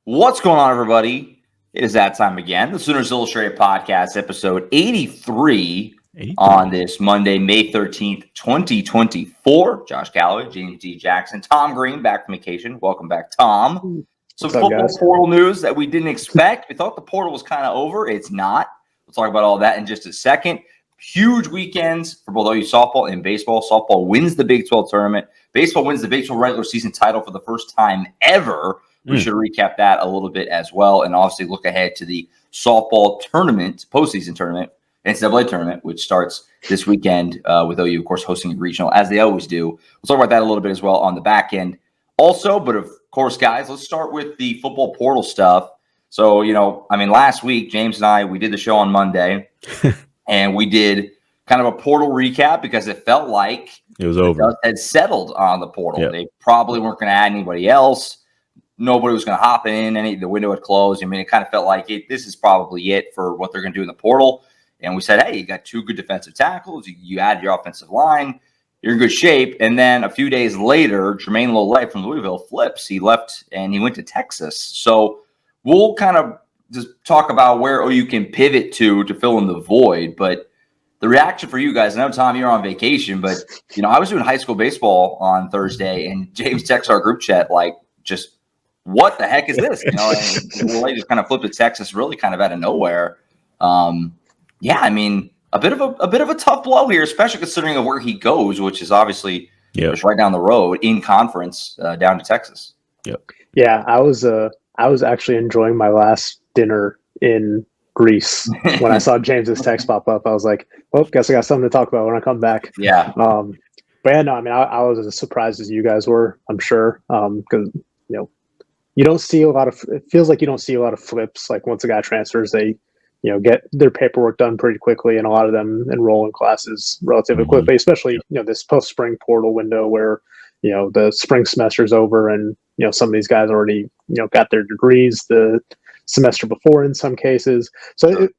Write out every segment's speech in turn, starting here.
What's going on, everybody? It is that time again. The Sooners Illustrated Podcast, episode 83 on this Monday, May 13th, 2024. Josh Callaway, James D. Jackson, Tom Green back from vacation. Welcome back, Tom. Some football portal news that we didn't expect. We thought the portal was kind of over. It's not. We'll talk about all that in just a second. Huge weekends for both OU softball and baseball. Softball wins the Big 12 tournament. Baseball wins the Big 12 regular season title for the first time ever. We should recap that a little bit as well, and obviously look ahead to the softball tournament, postseason tournament, NCAA tournament, which starts this weekend with OU, of course, hosting a regional, as they always do. We'll talk about that a little bit as well on the back end. Also, but of course, guys, let's start with the football portal stuff. So, last week, James and I, we did the show on Monday, and we did kind of a portal recap because it felt like it was over. The dust had settled on the portal. Yep. They probably weren't going to add anybody else. Nobody was going to hop in. The window had closed. It kind of felt like this is probably it for what they're going to do in the portal. And we said, hey, you got two good defensive tackles. You add your offensive line. You're in good shape. And then a few days later, Jermaine Lole from Louisville flips. He left and he went to Texas. So we'll kind of just talk about where OU can pivot to fill in the void. But the reaction for you guys, I know, Tom, you're on vacation, but, I was doing high school baseball on Thursday, and James texted our group chat, just – what the heck is this? And Lole just kind of flipped to Texas, really kind of out of nowhere. A bit of a tough blow here, especially considering of where he goes, which is obviously just right down the road in conference down to Texas. Yep. Yeah, I was actually enjoying my last dinner in Greece when I saw James's text pop up. I was like, well, guess I got something to talk about when I come back. Yeah. But yeah, no, I was as surprised as you guys were, I'm sure, because you don't see it feels like you don't see a lot of flips. Like once a guy transfers, they, get their paperwork done pretty quickly, and a lot of them enroll in classes relatively quickly, especially, this post-spring portal window where, the spring semester's over and, some of these guys already, got their degrees the semester before in some cases. So, and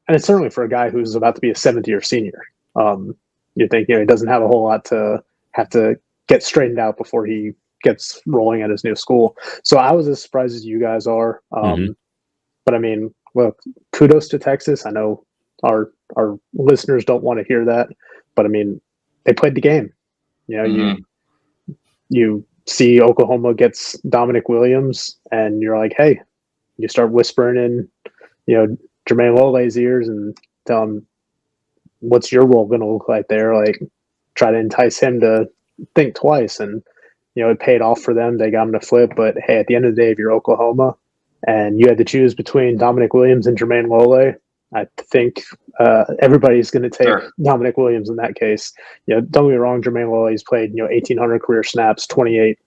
it's certainly for a guy who's about to be a seventh-year senior. You think, he doesn't have a whole lot to have to get straightened out before he gets rolling at his new school. So I was as surprised as you guys are. But look, kudos to Texas. I know our listeners don't want to hear that, but they played the game. You see Oklahoma gets Dominic Williams and you're like, hey, you start whispering in, Jermaine Lole's ears and tell him what's your role going to look like there. Like try to entice him to think twice, and it paid off for them. They got him to flip. But, hey, at the end of the day, if you're Oklahoma and you had to choose between Dominic Williams and Jermaine Lole, I think everybody's going to take Dominic Williams in that case. Don't get me wrong, Jermaine Lole's played, 1,800 career snaps, 28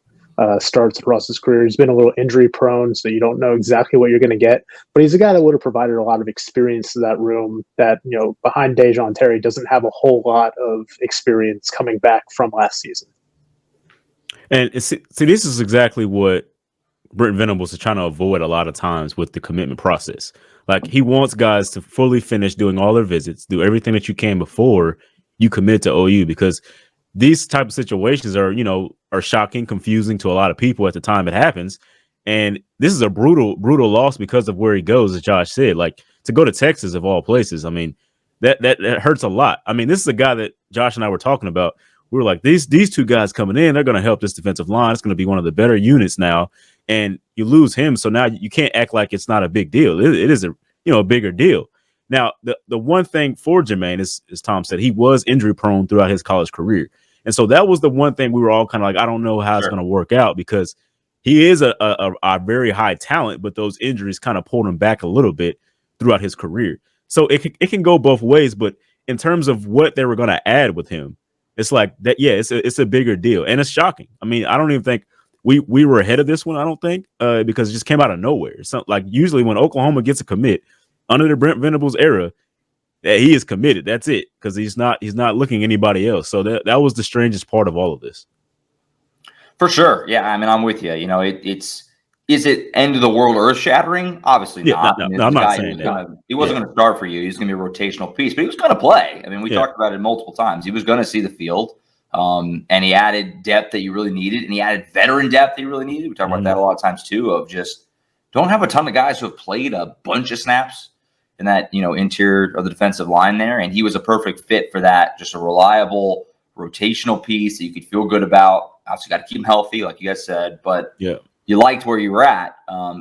starts across his career. He's been a little injury prone, so you don't know exactly what you're going to get. But he's a guy that would have provided a lot of experience to that room that, behind Dejon Terry doesn't have a whole lot of experience coming back from last season. And see, this is exactly what Brent Venables is trying to avoid a lot of times with the commitment process. Like he wants guys to fully finish doing all their visits, do everything that you can before you commit to OU, because these type of situations are, are shocking, confusing to a lot of people at the time it happens. And this is a brutal loss because of where he goes, as Josh said. Like to go to Texas of all places, that hurts a lot. This is a guy that Josh and I were talking about. We were like, these two guys coming in, they're going to help this defensive line. It's going to be one of the better units now. And you lose him. So now you can't act like it's not a big deal. It is a bigger deal. Now, the one thing for Jermaine is, as Tom said, he was injury prone throughout his college career. And so that was the one thing we were all kind of like, I don't know how it's going to work out, because he is a very high talent, but those injuries kind of pulled him back a little bit throughout his career. So it can go both ways. But in terms of what they were going to add with him, it's like that. Yeah, it's a bigger deal, and it's shocking. I don't even think we were ahead of this one. I don't think because it just came out of nowhere. So like usually when Oklahoma gets a commit under the Brent Venables era, he is committed. That's it, because he's not looking anybody else. So that was the strangest part of all of this. For sure, yeah. I'm with you. Is it end of the world, earth shattering? Obviously not. No, I'm not saying that. He wasn't going to start for you. He's going to be a rotational piece, but he was going to play. We talked about it multiple times. He was going to see the field, and he added depth that you really needed, and he added veteran depth that you really needed. We talk about that a lot of times too, of just don't have a ton of guys who have played a bunch of snaps in that, interior of the defensive line there. And he was a perfect fit for that. Just a reliable rotational piece that you could feel good about. Obviously got to keep him healthy, like you guys said, but you liked where you were at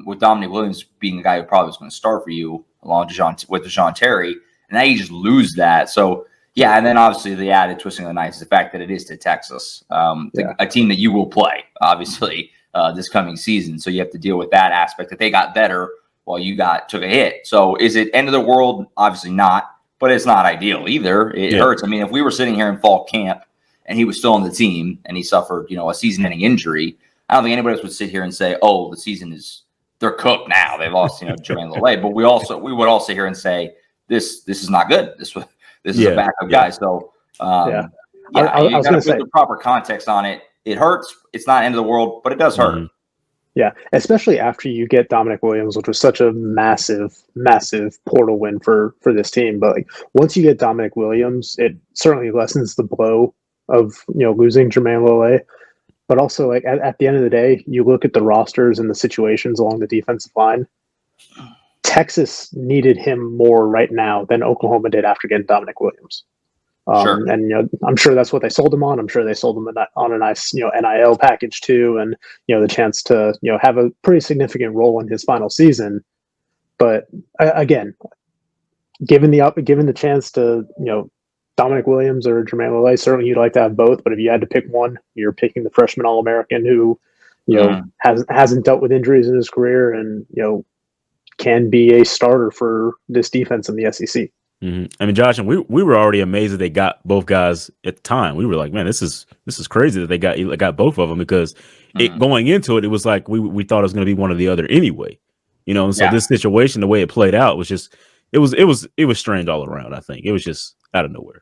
with Dominic Williams being a guy who probably was going to start for you along with Deshaun Terry. And now you just lose that. So, yeah, and then obviously the added twisting of the knife is the fact that it is to Texas, a team that you will play, obviously, this coming season. So you have to deal with that aspect that they got better while you took a hit. So is it end of the world? Obviously not, but it's not ideal either. It hurts. I mean, if we were sitting here in fall camp and he was still on the team and he suffered, a season-ending injury, I don't think anybody else would sit here and say, "Oh, the season they're cooked now. They've lost, Jermaine Lole." But we would all sit here and say, "This is not good. This is a backup guy." So I was going to put the proper context on it. It hurts. It's not end of the world, but it does hurt. Mm-hmm. Yeah, especially after you get Dominic Williams, which was such a massive, massive portal win for this team. But once you get Dominic Williams, it certainly lessens the blow of losing Jermaine Lole. But also, at the end of the day, you look at the rosters and the situations along the defensive line. Texas needed him more right now than Oklahoma did after getting Dominic Williams. Sure. And I'm sure that's what they sold him on. I'm sure they sold him on a nice NIL package too, and the chance to have a pretty significant role in his final season. But again, given the chance to Dominic Williams or Jermaine Lole, certainly you'd like to have both. But if you had to pick one, you're picking the freshman All-American who hasn't dealt with injuries in his career and can be a starter for this defense in the SEC. Mm-hmm. I mean, Josh, and we were already amazed that they got both guys at the time. We were like, man, this is crazy that they got both of them, because going into it, it was like we thought it was going to be one or the other anyway, And so this situation, the way it played out, was just it was strange all around. I think it was just out of nowhere.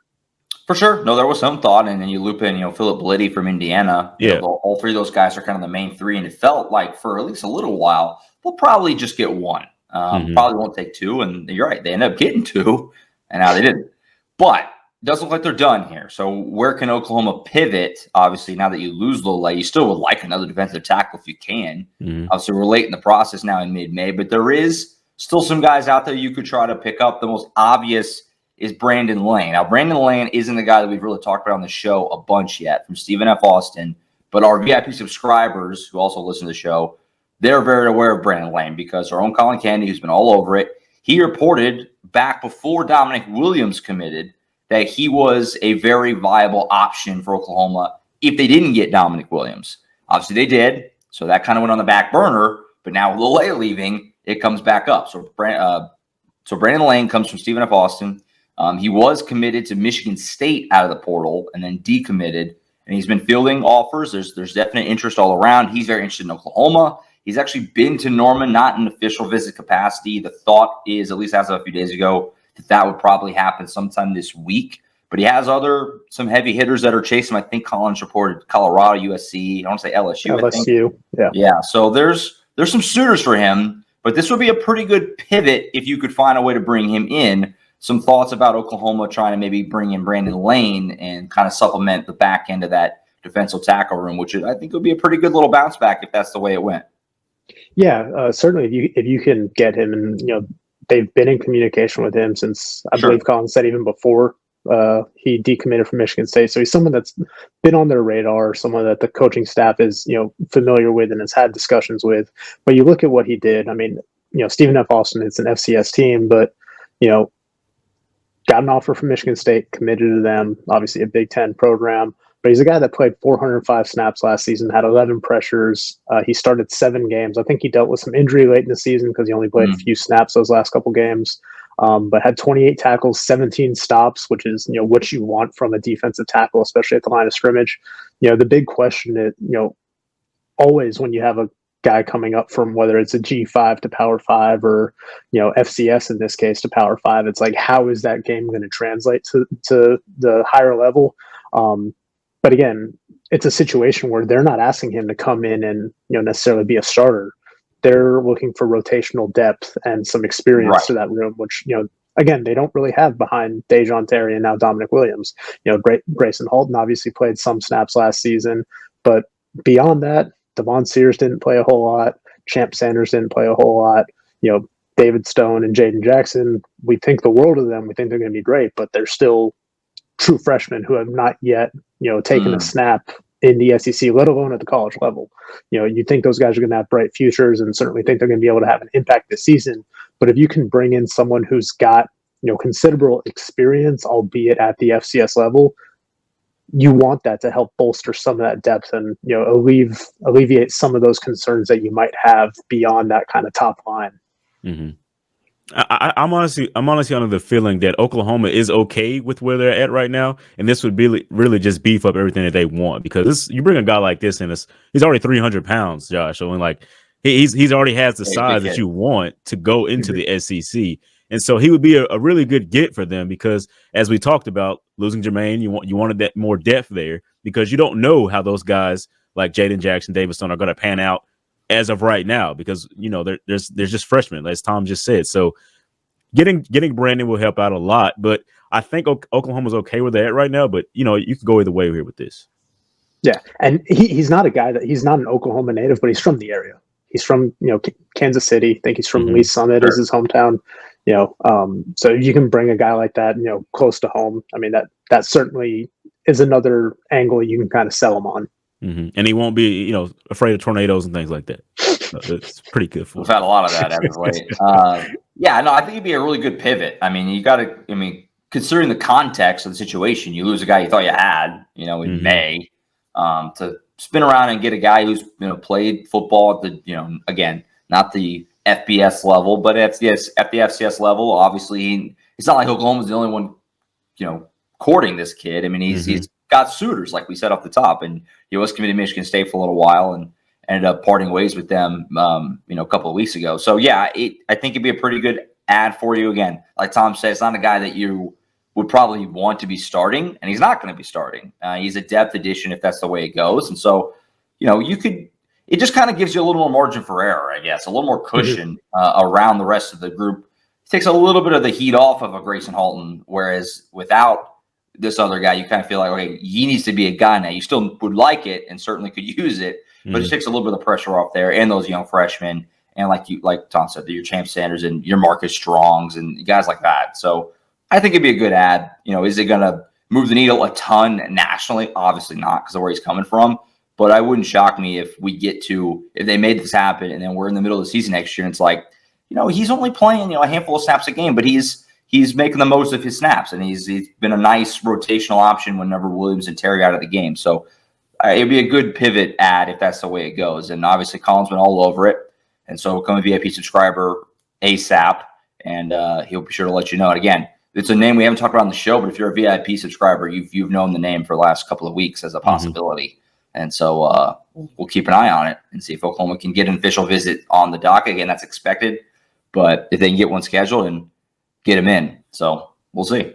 For sure. No, there was some thought, and then you loop in, Philip Blitty from Indiana. All three of those guys are kind of the main three, and it felt like for at least a little while, we'll probably just get one. Probably won't take two, and you're right. They end up getting two, and now they didn't. But it doesn't look like they're done here. So where can Oklahoma pivot? Obviously, now that you lose Lole, you still would like another defensive tackle if you can. Obviously, we're late in the process now in mid-May, but there is still some guys out there you could try to pick up. The most obvious is Brandon Lane. Now, Brandon Lane isn't the guy that we've really talked about on the show a bunch yet from Stephen F. Austin, but our VIP subscribers who also listen to the show, they're very aware of Brandon Lane because our own Colin Candy, who's been all over it, he reported back before Dominic Williams committed that he was a very viable option for Oklahoma if they didn't get Dominic Williams. Obviously, they did, so that kind of went on the back burner, but now with Lole leaving, it comes back up. So Brandon Lane comes from Stephen F. Austin. He was committed to Michigan State out of the portal and then decommitted, and he's been fielding offers. There's definite interest all around. He's very interested in Oklahoma. He's actually been to Norman, not in official visit capacity. The thought is, at least as of a few days ago, that would probably happen sometime this week. But he has some heavy hitters that are chasing him. I think Collins reported Colorado, USC. I want to say LSU. LSU, yeah. So there's some suitors for him, but this would be a pretty good pivot if you could find a way to bring him in. Some thoughts about Oklahoma trying to maybe bring in Brandon Lane and kind of supplement the back end of that defensive tackle room, which I think would be a pretty good little bounce back if that's the way it went. Yeah, certainly. If you can get him, and they've been in communication with him since I believe Colin said even before he decommitted from Michigan State. So he's someone that's been on their radar, someone that the coaching staff is familiar with and has had discussions with. But you look at what he did. I mean, Stephen F. Austin, it's an FCS team, but got an offer from Michigan State, committed to them. Obviously, a Big Ten program. But he's a guy that played 405 snaps last season, had 11 pressures. He started 7 games. I think he dealt with some injury late in the season because he only played a few snaps those last couple games. But had 28 tackles, 17 stops, which is what you want from a defensive tackle, especially at the line of scrimmage. The big question is, always when you have a guy coming up from whether it's a G5 to Power 5 or FCS in this case to Power 5, it's like, how is that game going to translate to the higher level? But again, it's a situation where they're not asking him to come in and necessarily be a starter. They're looking for rotational depth and some experience to that room, which again they don't really have behind Deshaun Terry and now Dominic Williams. Grayson Halton obviously played some snaps last season, but beyond that, Devon Sears didn't play a whole lot. Champ Sanders didn't play a whole lot. David Stone and Jaden Jackson, we think the world of them. We think they're going to be great, but they're still true freshmen who have not yet, taken a snap in the SEC, let alone at the college level. You think those guys are going to have bright futures and certainly think they're going to be able to have an impact this season. But if you can bring in someone who's got, considerable experience, albeit at the FCS level, you want that to help bolster some of that depth and, alleviate some of those concerns that you might have beyond that kind of top line. Mm-hmm. I'm honestly under the feeling that Oklahoma is okay with where they're at right now, and this would really just beef up everything that they want, because you bring a guy like this in, he's already 300 pounds, Josh. So like he's already has the size that you want to go into the SEC, and so he would be a really good get for them, because as we talked about losing Jermaine, you wanted that more depth there, because you don't know how those guys like Jaden Jackson, David Stone are going to pan out as of right now, because there's just freshmen, as Tom just said. So getting Brandon will help out a lot, but I think Oklahoma's okay with that right now. But you can go either way here with this. Yeah, and he's not a guy he's not an Oklahoma native, but he's from the area. He's from Kansas City. I think he's from Lee Summit is his hometown. So you can bring a guy like that close to home. I mean that certainly is another angle you can kind of sell him on. Mm-hmm. And he won't be, afraid of tornadoes and things like that. So it's pretty good for him. We've had a lot of that as of late. I think it'd be a really good pivot. I mean, considering the context of the situation, you lose a guy you thought you had, in May, to spin around and get a guy who's, played football at the, again, not the FBS level, but at the FCS level. Obviously, it's not like Oklahoma's the only one, courting this kid. I mean, he's got suitors, like we said off the top, and he was committed to Michigan State for a little while and ended up parting ways with them, a couple of weeks ago. So I think it'd be a pretty good ad for you. Again, like Tom said, it's not a guy that you would probably want to be starting, and he's not going to be starting. He's a depth addition if that's the way it goes. And so, it just kind of gives you a little more margin for error, I guess, a little more cushion around the rest of the group. It takes a little bit of the heat off of a Grayson Halton, whereas without this other guy, you kind of feel like, okay, he needs to be a guy now. You still would like it and certainly could use it, but it takes a little bit of pressure off there and those young freshmen. And like Tom said, your Champ Sanders and your Marcus Strongs and guys like that. So I think it'd be a good ad. Is it going to move the needle a ton nationally? Obviously not, because of where he's coming from. But I wouldn't shock me if they made this happen and then we're in the middle of the season next year and it's like, he's only playing, a handful of snaps a game, but he's making the most of his snaps, and he's been a nice rotational option whenever Williams and Terry out of the game. So it'd be a good pivot ad if that's the way it goes. And obviously Colin's been all over it, and so become a VIP subscriber ASAP, and he'll be sure to let you know. And again, it's a name we haven't talked about on the show, but if you're a VIP subscriber, you've known the name for the last couple of weeks as a possibility. And so we'll keep an eye on it and see if Oklahoma can get an official visit on the docket. Again, that's expected, but if they can get one scheduled and get him in. So we'll see.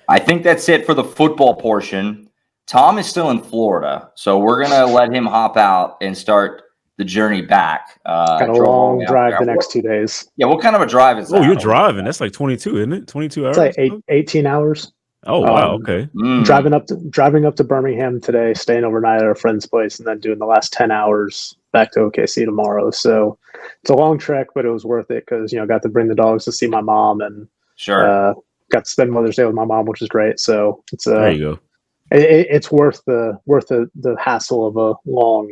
I think that's it for the football portion. Tom is still in Florida, so we're going to let him hop out and start the journey back. Got a long drive the next 2 days. Yeah, what kind of a drive is that? Oh, you're driving. That's like 22, isn't it? 22 hours? It's like 18 hours. Oh, wow. Okay. Driving up to Birmingham today, staying overnight at a friend's place, and then doing the last 10 hours back to OKC tomorrow. So it's a long trek, but it was worth it because, got to bring the dogs to see my mom and got to spend Mother's Day with my mom, which is great. So it's there you go. It's worth the hassle of a long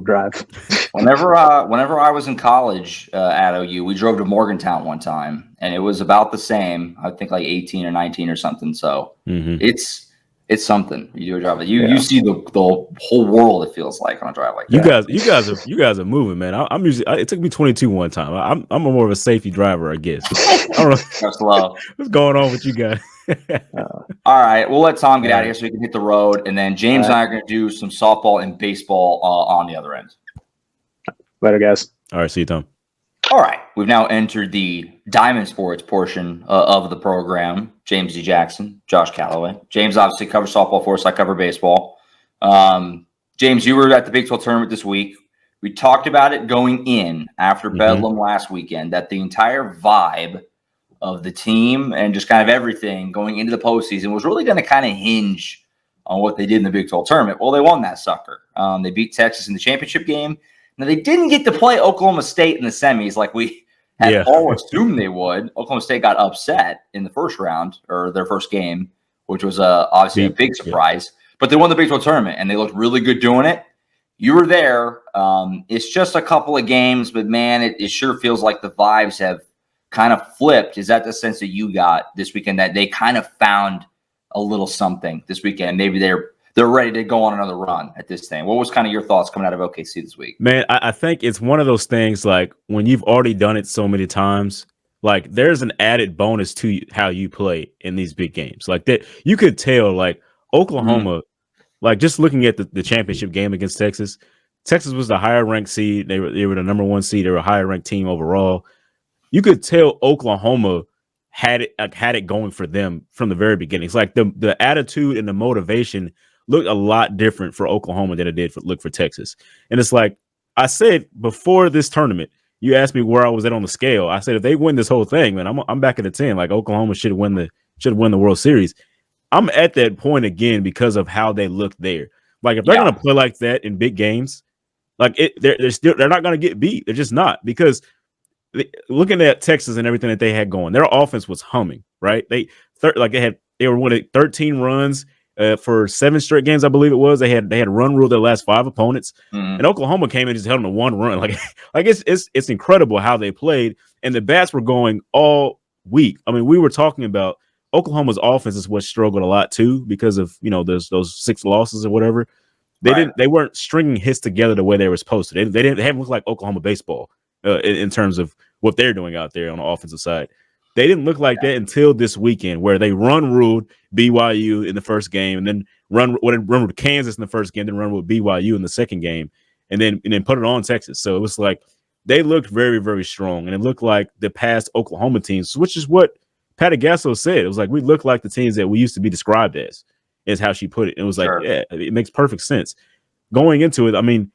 drive. Whenever I was in college at OU, we drove to Morgantown one time, and it was about the same. I think like 18 or 19 or something. So it's something. You do a drive. You see the whole world. It feels like on a drive like that. You guys are moving, man. I'm usually. It took me 22 one time. I'm more of a safety driver, I guess. I don't know what's going on with you guys. All right, we'll let Tom get out of here so we can hit the road, and then James and I are going to do some softball and baseball on the other end. Later, guys. All right, see you, Tom. All right, we've now entered the Diamond Sports portion of the program. James D. Jackson, Josh Callaway. James obviously covers softball for us. I cover baseball. James, you were at the Big 12 tournament this week. We talked about it going in after Bedlam last weekend, that the entire vibe of the team and just kind of everything going into the postseason was really going to kind of hinge on what they did in the Big 12 tournament. Well, they won that sucker. They beat Texas in the championship game. Now, they didn't get to play Oklahoma State in the semis like we had all assumed they would. Oklahoma State got upset in the first round, or their first game, which was obviously a big surprise. But they won the Big 12 tournament, and they looked really good doing it. You were there. It's just a couple of games, but, man, it sure feels like the vibes have kind of flipped. Is that the sense that you got this weekend, that they kind of found a little something this weekend? Maybe they're ready to go on another run at this thing. What was kind of your thoughts coming out of OKC this week? Man, I think it's one of those things, like, when you've already done it so many times, like, there's an added bonus to how you play in these big games. Like, that you could tell, like, Oklahoma, like, just looking at the championship game against Texas was the higher ranked seed. They were the number 1 seed. They were a higher ranked team overall. You could tell Oklahoma had it going for them from the very beginning. It's like the attitude and the motivation looked a lot different for Oklahoma than it did for Texas. And it's like I said before this tournament, you asked me where I was at on the scale. I said if they win this whole thing, man, I'm back at a 10. Like, Oklahoma should win the World Series. I'm at that point again because of how they look there. Like, if they're gonna play like that in big games, like, they're not gonna get beat. They're just not, because looking at Texas and everything that they had going, their offense was humming, right? They were winning 13 runs for 7 straight games, I believe it was. They had run ruled their last 5 opponents, and Oklahoma came in and just held them to 1 run. Like it's incredible how they played, and the bats were going all week. I mean, we were talking about Oklahoma's offense is what struggled a lot too, because of those 6 losses or whatever. They weren't stringing hits together the way they were supposed to. They haven't looked like Oklahoma baseball in terms of what they're doing out there on the offensive side. They didn't look like that until this weekend, where they run ruled BYU in the first game, and then run with Kansas in the first game, then run with BYU in the second game, and then put it on Texas. So it was like they looked very, very strong, and it looked like the past Oklahoma teams, which is what Patty Gasso said. It was like, we look like the teams that we used to be described as, is how she put it. It was like, yeah, it makes perfect sense. Going into it, I mean,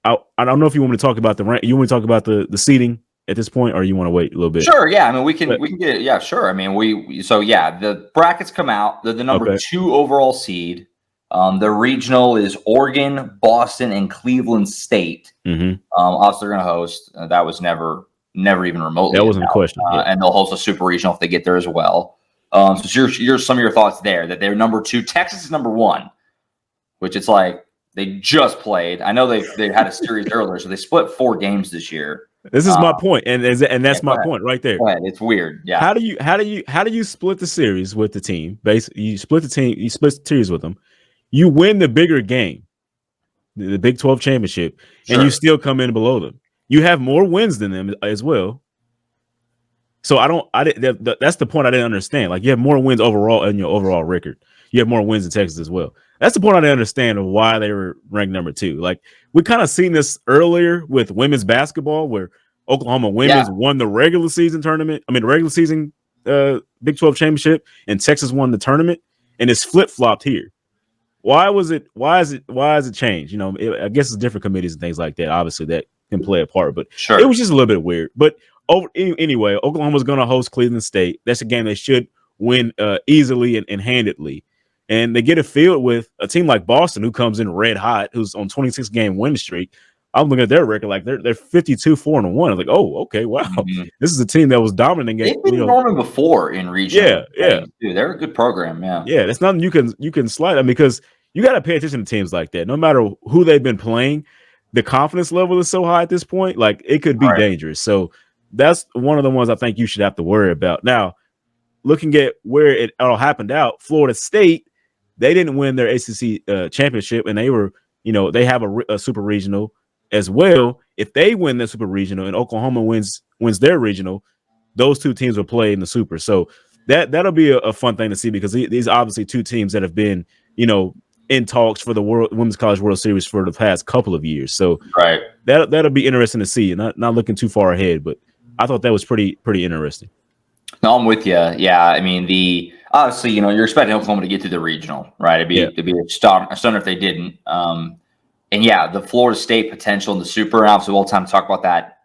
I don't know if you want me to talk about the seeding at this point, or you want to wait a little bit? Sure, yeah. I mean, we can get it. Yeah, sure. I mean, the brackets come out. They're the number 2 overall seed. The regional is Oregon, Boston, and Cleveland State. Obviously, they're going to host. That was never even remotely. That wasn't a question. And they'll host a super regional if they get there as well. So here's some of your thoughts there. That they're number 2. Texas is number 1, which it's like they just played. I know they had a series earlier, so they split 4 games this year. This is my point, and that's my point right there. It's weird. Yeah. How do you split the series with the team? Basically, you split the series with them. You win the bigger game, the Big 12 championship, and you still come in below them. You have more wins than them as well. So that's the point I didn't understand. Like, you have more wins overall in your overall record. You have more wins in Texas as well. That's the point I didn't understand of why they were ranked number 2. Like, we kind of seen this earlier with women's basketball, where Oklahoma women's won the regular season tournament. I mean, the regular season Big 12 championship, and Texas won the tournament, and it's flip flopped here. Why is it changed? I guess it's different committees and things like that. Obviously, that can play a part, but it was just a little bit weird. But anyway, Oklahoma's going to host Cleveland State. That's a game they should win easily and handedly. And they get a field with a team like Boston, who comes in red hot, who's on 26-game win streak. I'm looking at their record, like they're 52-4-1. I'm like, oh, okay, wow. This is a team that was dominating. They've been Norman before in region. Yeah. They're a good program. Yeah. That's nothing you can slide on, because you got to pay attention to teams like that. No matter who they've been playing, the confidence level is so high at this point. Like, it could be dangerous. So that's one of the ones I think you should have to worry about. Now, looking at where it all happened out, Florida State, they didn't win their ACC championship, and they were, they have a super regional as well. If they win the super regional and Oklahoma wins their regional, those 2 teams will play in the super. So that'll be a fun thing to see, because these are obviously 2 teams that have been, in talks for the Women's College World Series for the past couple of years. So that'll be interesting to see. Not looking too far ahead, but I thought that was pretty interesting. No, I'm with you. Yeah, I mean, obviously, you're expecting Oklahoma to get to the regional, right? It'd be a stunner if they didn't. And yeah, the Florida State potential in the super, and obviously we'll have time to talk about that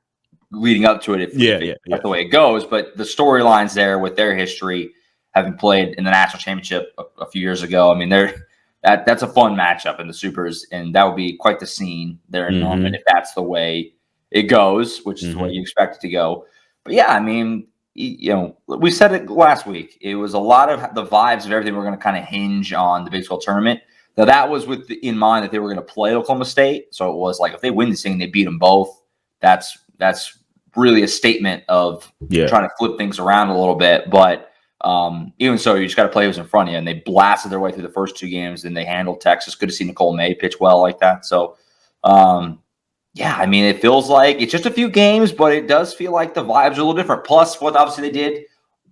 leading up to it if that's the way it goes. But the storylines there with their history, having played in the national championship a few years ago, I mean, that's a fun matchup in the Supers, and that would be quite the scene there in Norman if that's the way it goes, which is the way you expect it to go. But yeah, I mean, we said it last week. It was a lot of the vibes of everything were going to kind of hinge on the Big 12 tournament. Now, that was in mind that they were going to play Oklahoma State. So it was like, if they win this thing, they beat them both. That's really a statement of trying to flip things around a little bit. But even so, you just got to play who's in front of you. And they blasted their way through the first 2 games, and they handled Texas. Good to see Nicole May pitch well like that. So, yeah, I mean, it feels like it's just a few games, but it does feel like the vibes are a little different. Plus, what obviously they did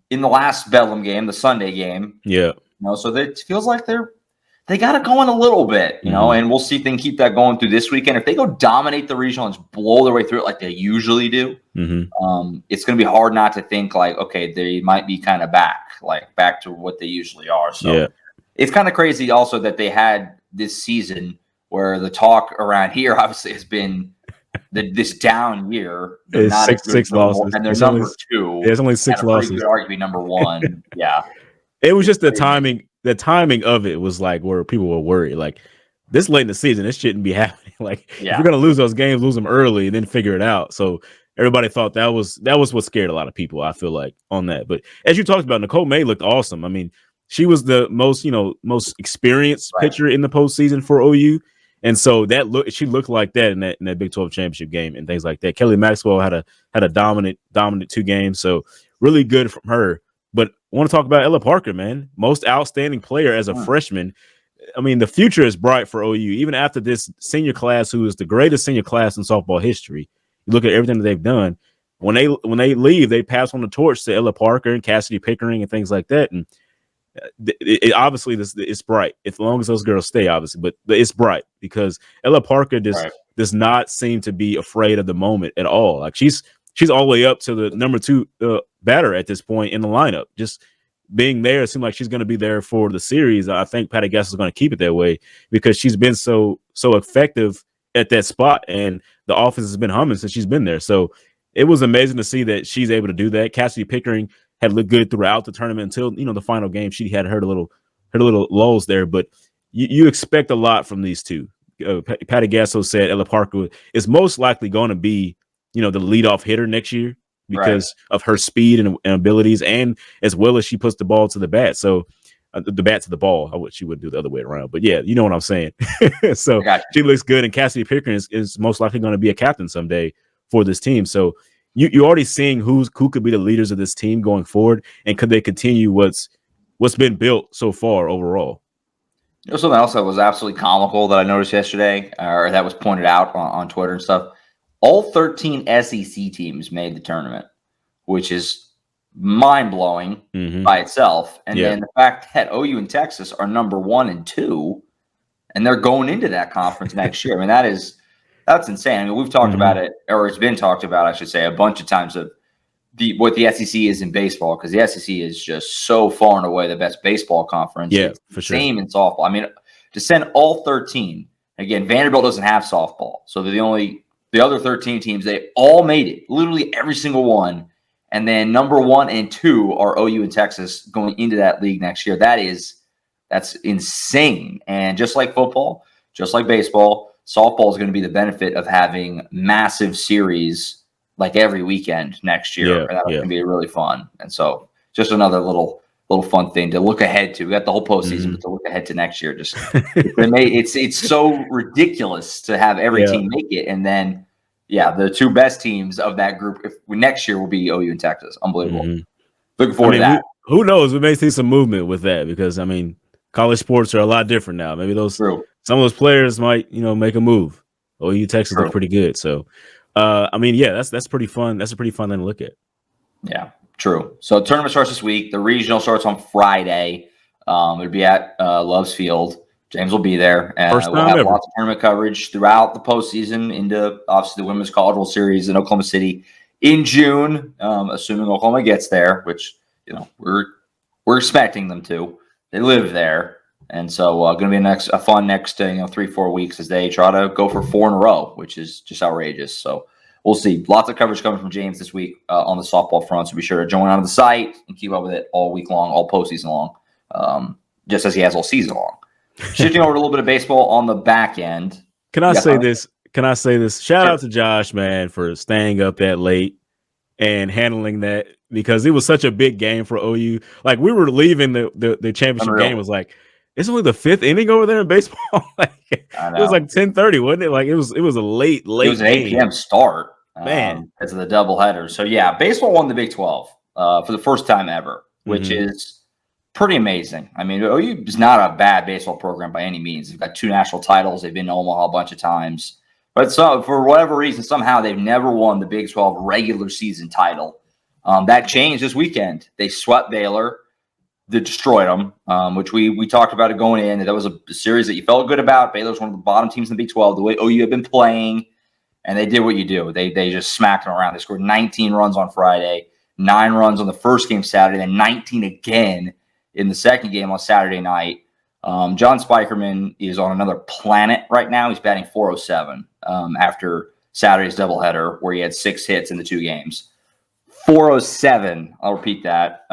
in the last Bedlam game, the Sunday game. Yeah. So it feels like they got it going a little bit, and we'll see if they can keep that going through this weekend. If they go dominate the regional and just blow their way through it like they usually do, it's going to be hard not to think like, okay, they might be kind of back to what they usually are. So it's kind of crazy also that they had this season where the talk around here obviously has been this down year. It's six losses. And they're number 2. There's only 6 losses. Could argue number 1. Yeah. It was just the timing. The timing of it was like where people were worried. Like, this late in the season, this shouldn't be happening. Like, if you're gonna lose those games, lose them early and then figure it out. So everybody thought that was what scared a lot of people, I feel like, on that. But as you talked about, Nicole May looked awesome. I mean, she was the most experienced pitcher in the postseason for OU. And so she looked like that in that Big 12 championship game and things like that. Kelly Maxwell had a dominant 2 games. So really good from her. But I want to talk about Ella Parker, man. Most outstanding player as a freshman. I mean, the future is bright for OU. Even after this senior class, who is the greatest senior class in softball history, you look at everything that they've done. When they leave, they pass on the torch to Ella Parker and Cassidy Pickering and things like that. And obviously, it's bright as long as those girls stay, obviously. But it's bright because Ella Parker does not seem to be afraid of the moment at all. Like, she's all the way up to the number 2 batter at this point in the lineup. Just being there, it seems like she's going to be there for the series. I think Patty Gass is going to keep it that way because she's been so effective at that spot, and the offense has been humming since she's been there. So it was amazing to see that she's able to do that. Cassidy Pickering had looked good throughout the tournament until the final game. She had her little lulls there, but you expect a lot from these two. Patty Gasso said Ella Parker is most likely going to be the leadoff hitter next year because of her speed and abilities, and as well as she puts the ball to the bat. So the bat to the ball. I wish she would do the other way around, but yeah, you know what I'm saying. So she looks good, and Cassidy Pickering is most likely going to be a captain someday for this team. So you're already seeing who could be the leaders of this team going forward, and could they continue what's been built so far overall. Something else that was absolutely comical that I noticed yesterday, or that was pointed out on Twitter and stuff. All 13 SEC teams made the tournament, which is mind-blowing by itself. And then the fact that OU and Texas are number 1 and 2, and they're going into that conference next year. I mean, that's insane. I mean, we've talked about it, or it's been talked about, I should say, a bunch of times of what the SEC is in baseball, because the SEC is just so far and away the best baseball conference. Yeah, it's for sure. Same in softball. I mean, to send all 13, again, Vanderbilt doesn't have softball, so they're the other 13 teams, they all made it, literally every single one. And then number 1 and 2 are OU and Texas going into that league next year. That's insane. And just like football, just like baseball, softball is going to be the benefit of having massive series like every weekend next year. And that's going to be really fun. And so just another little fun thing to look ahead to. We got the whole postseason, but to look ahead to next year, just it's so ridiculous to have every team make it, and then the 2 best teams of that group next year will be OU and Texas. Unbelievable. Looking forward to that. Who knows? We may see some movement with that because college sports are a lot different now. Maybe some of those players might make a move. OU Texas look pretty good. So that's pretty fun. That's a pretty fun thing to look at. Yeah. True. So tournament starts this week. The regional starts on Friday. It'll be at Love's Field. James will be there. And we'll have lots of tournament coverage throughout the postseason into, obviously, the Women's College World Series in Oklahoma City in June, assuming Oklahoma gets there, which, we're expecting them to. They live there. And so going to be a fun next 3-4 weeks as they try to go for 4 in a row, which is just outrageous. So we'll see. Lots of coverage coming from James this week on the softball front, so be sure to join on the site and keep up with it all week long, all postseason long, just as he has all season long. Shifting over to a little bit of baseball on the back end. Can I say this? Can I say this? Shout out to Josh, man, for staying up that late and handling that, because it was such a big game for OU. Like, we were leaving the championship game, was like, it's only the 5th inning over there in baseball. Like, it was like 10:30, wasn't it? Like, it was a late. It was an 8 p.m. start, man, as the doubleheader. So yeah, baseball won the Big 12 for the first time ever, which is pretty amazing. I mean, OU is not a bad baseball program by any means. They've got 2 national titles. They've been to Omaha a bunch of times. But for whatever reason, somehow they've never won the Big 12 regular season title. That changed this weekend. They swept Baylor. They destroyed them, which we talked about it going in. That was a series that you felt good about. Baylor's one of the bottom teams in the Big 12, the way OU had been playing. And they did what you do. They just smacked them around. They scored 19 runs on Friday, 9 runs on the first game Saturday, then 19 again in the second game on Saturday night. John Spikerman is on another planet right now. He's batting .407 after Saturday's doubleheader, where he had 6 hits in the 2 games. .407. I'll repeat that.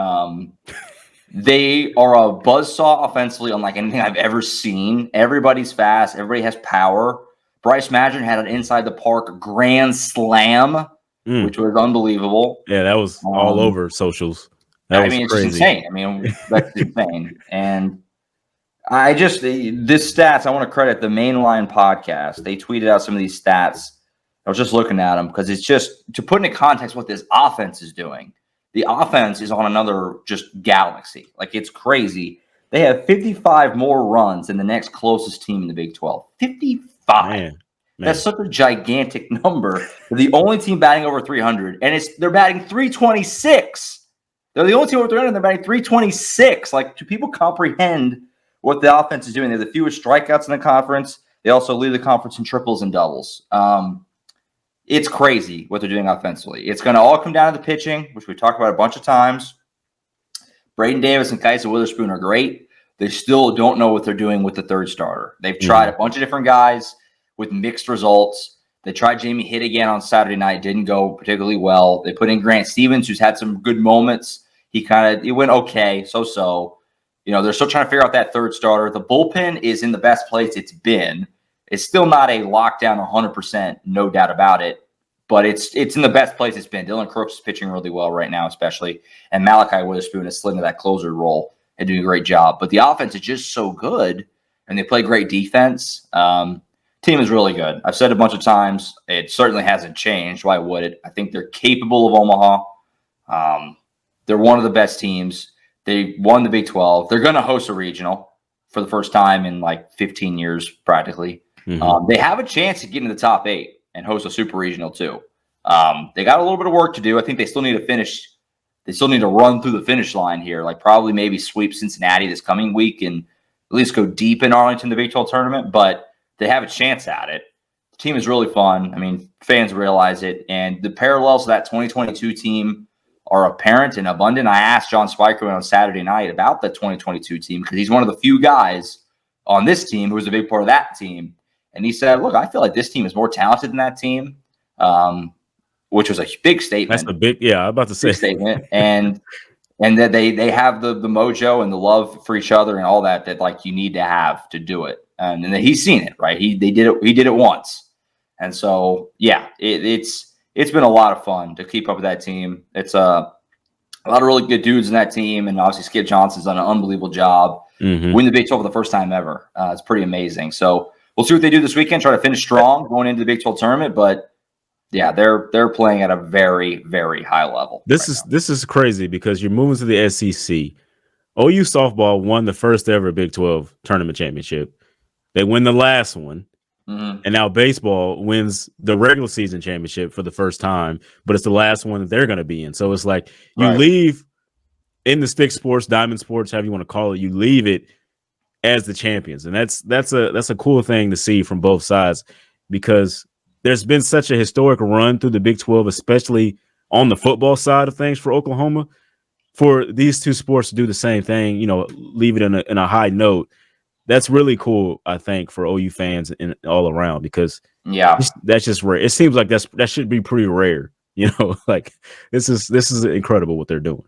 They are a buzzsaw offensively unlike anything I've ever seen. Everybody's fast. Everybody has power. Bryce Madron had an inside the park grand slam, which was unbelievable. Yeah, that was all over socials. It's just insane. I mean, that's insane. And this stats, I want to credit the Mainline podcast. They tweeted out some of these stats. I was just looking at them because it's just to put into context what this offense is doing. The offense is on another just galaxy. Like, it's crazy. They have 55 more runs than the next closest team in the Big 12. 55. Man. That's such a gigantic number. They're the only team batting over 300, and they're batting 326. They're the only team over 300, and they're batting 326. Like, do people comprehend what the offense is doing? They're the fewest strikeouts in the conference. They also lead the conference in triples and doubles. It's crazy what they're doing offensively. It's going to all come down to the pitching, which we talked about a bunch of times. Braden Davis and Kaisa Witherspoon are great. They still don't know what they're doing with the third starter. They've tried a bunch of different guys with mixed results. They tried Jamie Hitt again on Saturday night. Didn't go particularly well. They put in Grant Stevens, who's had some good moments. It went okay, so. You know, they're still trying to figure out that third starter. The bullpen is in the best place it's been. It's still not a lockdown 100%, no doubt about it, but it's in the best place it's been. Dylan Crooks is pitching really well right now, especially, and Malachi Witherspoon is slid into that closer role and doing a great job. But the offense is just so good, and they play great defense. Team is really good. I've said it a bunch of times. It certainly hasn't changed. Why would it? I think they're capable of Omaha. They're one of the best teams. They won the Big 12. They're going to host a regional for the first time in like 15 years, practically. They have a chance to get into the top 8 and host a super regional too. They got a little bit of work to do. I think they still need to finish. They still need to run through the finish line here, like probably maybe sweep Cincinnati this coming week and at least go deep in Arlington, the Big 12 tournament. But they have a chance at it. The team is really fun. I mean, fans realize it. And the parallels to that 2022 team are apparent and abundant. I asked John Spikerman on Saturday night about the 2022 team because he's one of the few guys on this team who was a big part of that team. And he said, look, I feel like this team is more talented than that team, which was a big statement. That's a big, yeah, I'm about to say. Statement. And that they have the mojo and the love for each other and all that like you need to have to do it. And then he's seen it, right? He did it once. And so, yeah, it's been a lot of fun to keep up with that team. It's a lot of really good dudes in that team. And obviously Skip Johnson's done an unbelievable job. Win the Big 12 for the first time ever. It's pretty amazing. So we'll see what they do this weekend, try to finish strong going into the Big 12 tournament. But yeah, they're playing at a very, very high level. This is crazy because you're moving to the SEC. OU softball won the first ever Big 12 tournament championship. They win the last one. And now baseball wins the regular season championship for the first time, but it's the last one that they're going to be in. So it's like you leave in the stick sports, diamond sports, however you want to call it, you leave it as the champions. And that's a cool thing to see from both sides because there's been such a historic run through the Big 12, especially on the football side of things for Oklahoma. For these two sports to do the same thing, you know, leave it in a high note. That's really cool, I think, for OU fans and all around because that's just rare. It seems like that should be pretty rare, you know. Like this is incredible what they're doing.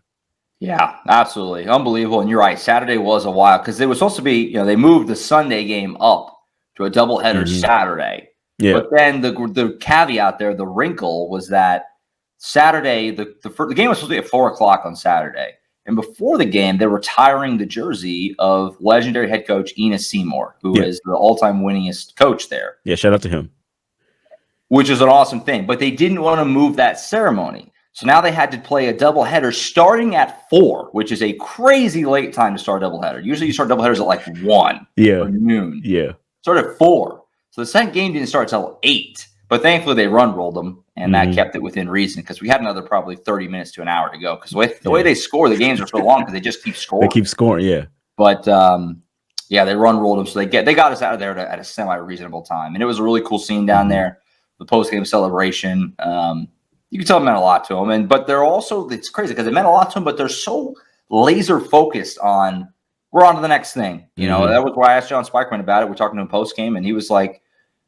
Yeah, absolutely. Unbelievable. And you're right. Saturday was a while because it was supposed to be, they moved the Sunday game up to a doubleheader Saturday. Yeah. But then the caveat there, the wrinkle was that Saturday, the game was supposed to be at 4:00 on Saturday. And before the game, they're retiring the jersey of legendary head coach Enos Seymour, who is the all-time winningest coach there. Yeah, shout out to him. Which is an awesome thing. But they didn't want to move that ceremony. So now they had to play a doubleheader starting at 4, which is a crazy late time to start a doubleheader. Usually you start doubleheaders at like 1 or noon. Yeah. Start at 4. So the second game didn't start until 8. But thankfully they run rolled them, and that kept it within reason because we had another probably 30 minutes to an hour to go. Because the way they score, the games are so long because they just keep scoring. They keep scoring, yeah. But they run rolled them, so they got us out of there at a semi-reasonable time. And it was a really cool scene down there, the post-game celebration. You can tell it meant a lot to them. But they're also, it's crazy because it meant a lot to them, but they're so laser focused on, we're on to the next thing. That was why I asked John Spikeman about it. We're talking to him post-game, and he was like,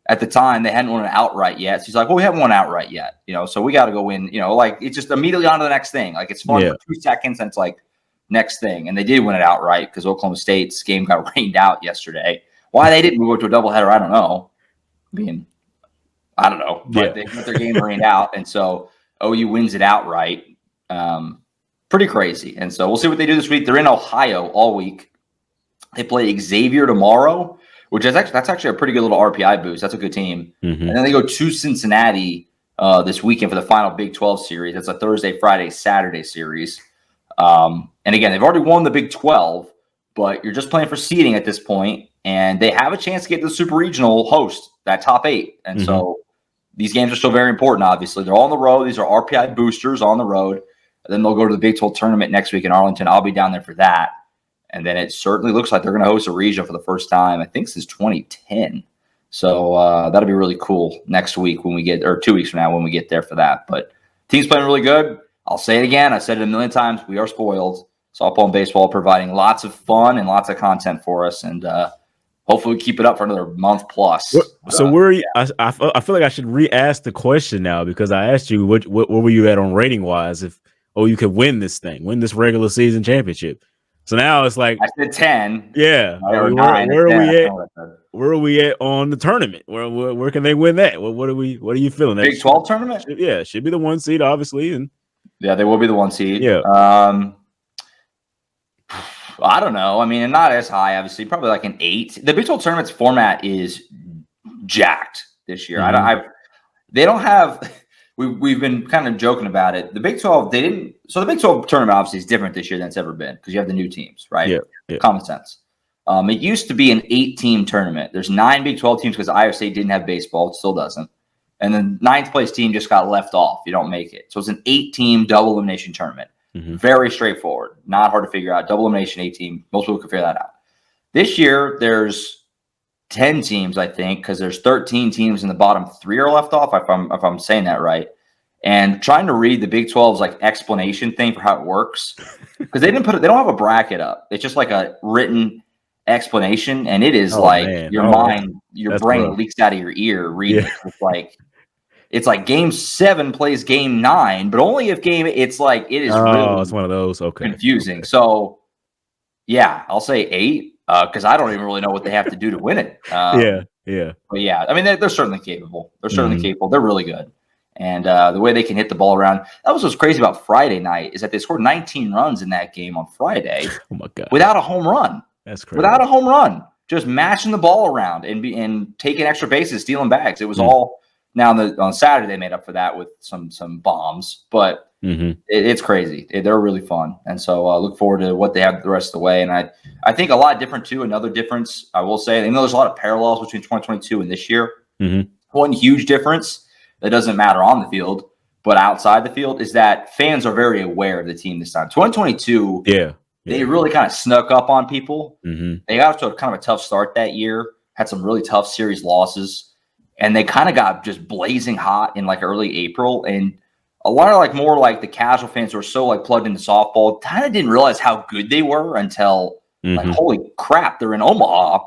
at the time, they hadn't won an outright yet. So he's like, well, we haven't won outright yet. So we got to go win. It's just immediately on to the next thing. Like, it's fun for 2 seconds, and it's like, next thing. And they did win it outright because Oklahoma State's game got rained out yesterday. Why they didn't move it to a doubleheader, I don't know. I don't know. But they got their game rained out, and so OU wins it outright. Pretty crazy. And so we'll see what they do this week. They're in Ohio all week. They play Xavier tomorrow, which is that's actually a pretty good little RPI boost. That's a good team. And then they go to Cincinnati this weekend for the final Big 12 series. That's a Thursday, Friday, Saturday series. And again, they've already won the Big 12, but you're just playing for seeding at this point, and they have a chance to get to the Super Regional host, that top 8. And so these games are still very important, obviously. They're all on the road. These are RPI boosters on the road. And then they'll go to the Big 12 tournament next week in Arlington. I'll be down there for that. And then it certainly looks like they're going to host a region for the first time, I think, since 2010. So that'll be really cool next week when we get – or 2 weeks from now when we get there for that. But team's playing really good. I'll say it again. I said it a million times. We are spoiled. Softball and baseball providing lots of fun and lots of content for us. And hopefully we keep it up for another month plus. So where are you, I feel like I should re-ask the question now because I asked you what were you at on rating-wise if you could win this thing, win this regular season championship. So now it's like I said 10. Yeah. Where are we at on the tournament? Where can they win that? What are you feeling? Big 12 tournament? Yeah, should be the 1 seed, obviously. And yeah, they will be the 1 seed. Yeah. I don't know. I mean, not as high, obviously, probably like an 8. The Big 12 tournament's format is jacked this year. They don't have. We've been kind of joking about it. The Big 12, they didn't. So the Big 12 tournament obviously is different this year than it's ever been because you have the new teams, right? Yeah. Common sense. It used to be an 8-team tournament. There's 9 Big 12 teams because Iowa State didn't have baseball. It still doesn't. And the 9th place team just got left off. You don't make it. So it's an 8-team double elimination tournament. Very straightforward. Not hard to figure out. Double elimination, 8-team. Most people can figure that out. This year, there's 10 teams, I think, because there's 13 teams in the bottom 3 are left off, if I'm saying that right. And trying to read the Big 12's like explanation thing for how it works, because they don't have a bracket up. It's just like a written explanation, and it is your brain leaks out of your ear reading. Yeah. It's like game 7 plays game 9, but only if it's like it is really it's one of those confusing. Okay. So yeah, I'll say 8 because I don't even really know what they have to do to win it. Yeah. But yeah, I mean they're certainly capable. They're certainly capable. They're really good. And the way they can hit the ball around. That was what's crazy about Friday night is that they scored 19 runs in that game on Friday. Oh my God. Without a home run. That's crazy. Without a home run. Just mashing the ball around and taking extra bases, stealing bags. It was all now on Saturday they made up for that with some bombs. But it's crazy. They're really fun. And so I look forward to what they have the rest of the way. And I think a lot different too. Another difference, I will say, even though there's a lot of parallels between 2022 and this year, one huge difference that doesn't matter on the field, but outside the field is that fans are very aware of the team this time. 2022, they really kind of snuck up on people. They got to kind of a tough start that year, had some really tough series losses, and they kind of got just blazing hot in like early April. And a lot of more like the casual fans who are so like plugged into softball kind of didn't realize how good they were until like, holy crap, they're in Omaha.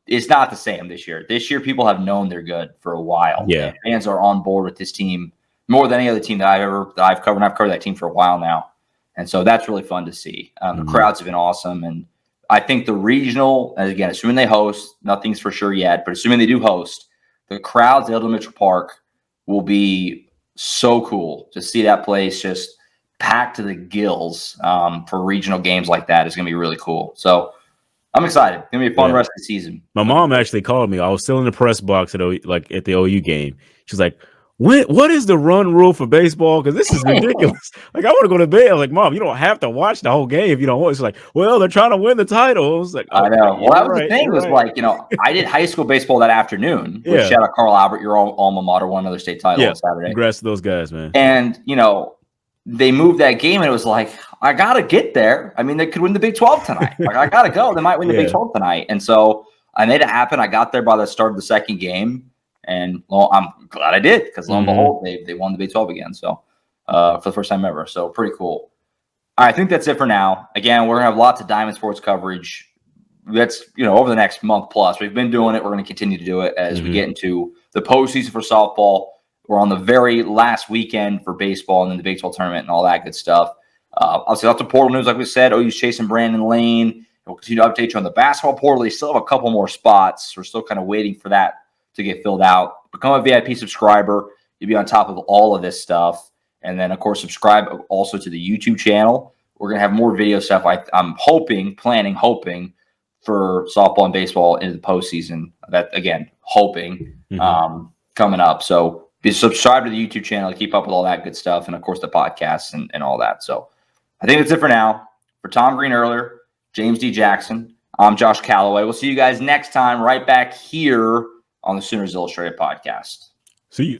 It's not the same this year. This year, people have known they're good for a while. Yeah, and fans are on board with this team more than any other team that I've covered. And I've covered that team for a while now. And so that's really fun to see. The crowds have been awesome. And I think the regional, and again, assuming they host, nothing's for sure yet, but assuming they do host, the crowds at Eldon Mitchell Park will be so cool to see that place just packed to the gills for regional games like that. Is going to be really cool. So I'm excited. It's going to be a fun rest of the season. My mom actually called me. I was still in the press box at the OU game. She's like, what is the run rule for baseball? Because this is ridiculous. Like, I want to go to bed. I was like, Mom, you don't have to watch the whole game if you don't want. She's like, well, they're trying to win the title. I was like, I know. Well, that was the thing. Was like, I did high school baseball that afternoon. Which, shout out Carl Albert, your alma mater, won another state title on Saturday. Congrats to those guys, man. And they moved that game, and it was like, I gotta get there. I mean, they could win the Big 12 tonight. Like, I gotta go. They might win the Big 12 tonight. And so I made it happen. I got there by the start of the second game. And I'm glad I did, because lo and behold, they won the Big 12 again. So for the first time ever. So pretty cool. All right, I think that's it for now. Again, we're gonna have lots of Diamond sports coverage. That's over the next month plus. We've been doing it. We're gonna continue to do it as we get into the postseason for softball. We're on the very last weekend for baseball, and then the Big 12 tournament and all that good stuff. Obviously, lots of portal news, like we said. OU's chasing Brandon Lane. We'll continue to update you on the basketball portal. They still have a couple more spots. We're still kind of waiting for that to get filled out. Become a VIP subscriber. You'll be on top of all of this stuff. And then, of course, subscribe also to the YouTube channel. We're going to have more video stuff. I'm hoping for softball and baseball into the postseason. That, again, coming up. So be subscribed to the YouTube channel to keep up with all that good stuff. And, of course, the podcasts and all that. So I think that's it for now. For Tom Green earlier, James D. Jackson, I'm Josh Callaway. We'll see you guys next time right back here on the Sooners Illustrated podcast. See you.